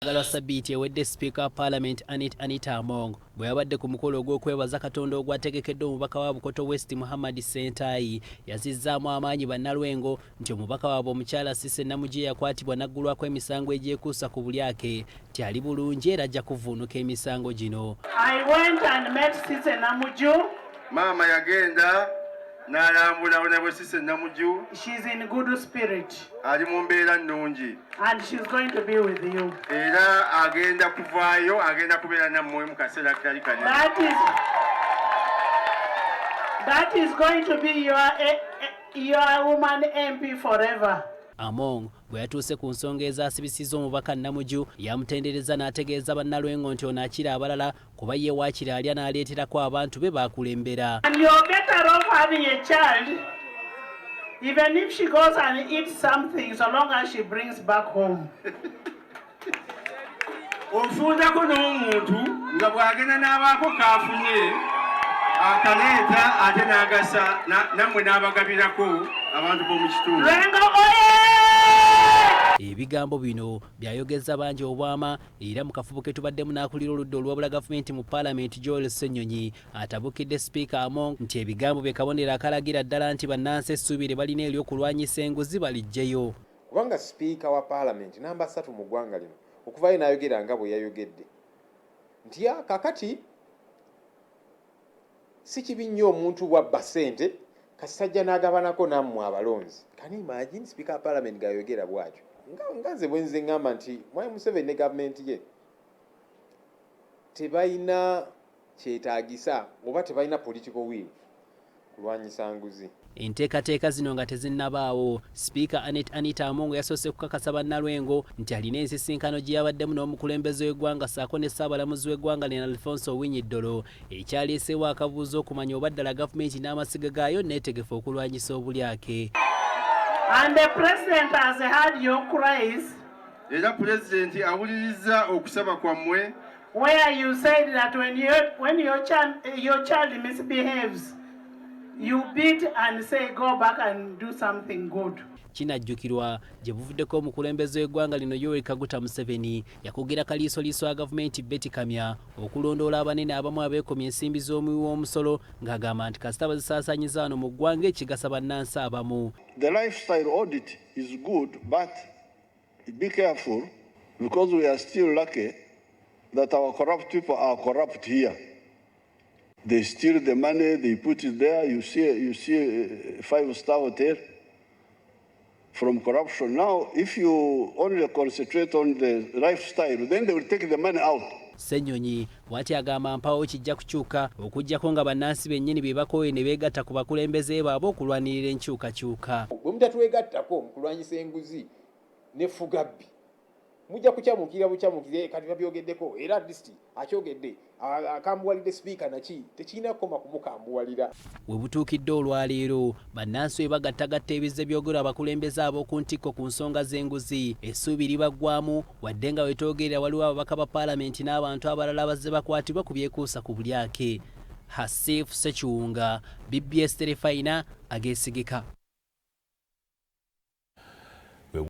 Agala Sabiti ewedde Speaker wa Parliament Anita Among bwe yabadde ku mukolo ogw'okwebaza Katonda ogwategekeddwa omubaka wa Bukoto West Muhammad Sentayi yazizzaamu amaanyi bannalwengo nti omubaka waabwe omukyala Cissy Namujje yakwatibwa n'aggulwako emisango egyekuusa ku bulyake nti ali bulungi era ajja kuvvuunuka emisango gino. I went and met Cissy Namujje. Maama yagenda n'alambula ne Cissy Namujje. She's in good spirit. Ali mu mbeera nnungi. And she's going to be with you. Era agenda kuvaayo, agenda kubeera nammwe mu kaseera katali kanene. That is going to be your woman MP forever. Among bwe yatuuse ku nsonga ezaasibisizza omubaka Namujje yamutendereza n'ategeeza bannalwengo nti ono akira abalala kuba ye waakiri alya n'aleeterako abantu be baakulembera. And you're better off having a child even if she goes and eats something so long as she brings back home. Ofuudako n'omuntu nga bw'agenda n'abaako kaafunye akaleeta ate n'agasa nammwe n'abagabirako abantu b'omu kitundu. Ebigambo bino byayogeza bangi obwama era mu kafubo ke tubaddemu n'akulira oludda olwabula gavumenti mu Parliament Joel Ssenyonyi atabukidde Speaker Among nti ebigambo bye kabonero akalagira ddala nti bannansi essuubi lye balina ery'okulwanyisa enguzi baliggyeyo. Kubanga Speaker wa Parliament namba 3 mu ggwanga lino okuvaayo n'ayogera nga bwe yayogedde nti kakati si kibi nnyo omuntu bw'abba ssente kasajja n'agabanako nammwe abalonzi. Can you imagine Speaker wa Parliament gayogera bw'atyo? Nga nze bwe nze ngamba nti Mwai Museveni ne gavumenti ye tebalina kyetaagisa oba tebalina political will kulwanyisa nguzi. Enteekateeka zino nga tezinnabaawo, Speaker Anita Among yasoose kukakasa bannalwengo nti alina ensisinkano gye yabaddemu n'omukulembeze w'eggwanga ssaako ne Ssaabalamuzi w'eggwanga Lena Alfonso Owiny Dollo ekyaleeseewo akabuuzo okumanya oba ddala gavumenti n'amasiga gaayo neetegefu okulwanyisa obulyake. And the president has heard your cries. Era pulezidenti awulirizza okusaba kwammwe where you said that when your child misbehaves, you beat and say go back and do something good. Kinajjukirwa gye buvuddeko omukulembeze w'eggwanga lino Yoweri Kaguta Museveni yakugira kaliisoliiso wa gavumenti Betty Kamya okulondoola abanene abamu abeekomya ensimbi z'omuwi w'omusolo ng'agamba nti kasita bazisaasaanyiza wano mu ggwanga ekigasa bannansi abamu. The lifestyle audit is good, but be careful because we are still lucky that our corrupt people are corrupt here. They steal the money, they put it there. You see a 5-star hotel from corruption. Now, if you only concentrate on the lifestyle, then they will take the money out. Ssenyonyi bw'ati agamba mpawo kijja kukyuka okuggyako nga bannansi bennyini be bakooye ne beegatta ku bakulembeze baabwe okulwanirira enkyukakyuka. Bwe mutatwegattako mu kulwanyisa enguzi ne fugabbi mujja kukyamukira bukyamukire kati babyogeddeko era at least akyogedde akambuwalidde Speaker naki tekirina kukoma kumukambuwalira. We butuukidde olwaleero bannansi we bagattagatta ebizze byogera abakulembeze ab'oku ntikko ku nsonga z'enguzi essuubi libaggwamu wadde nga wetoogerera waliwo ababaka ba Parliament n'abantu abalala abazze bakwatibwa ku byekuusa ku bulyake. Hasif Sekiwunga, BBS Terefayina ageesigika.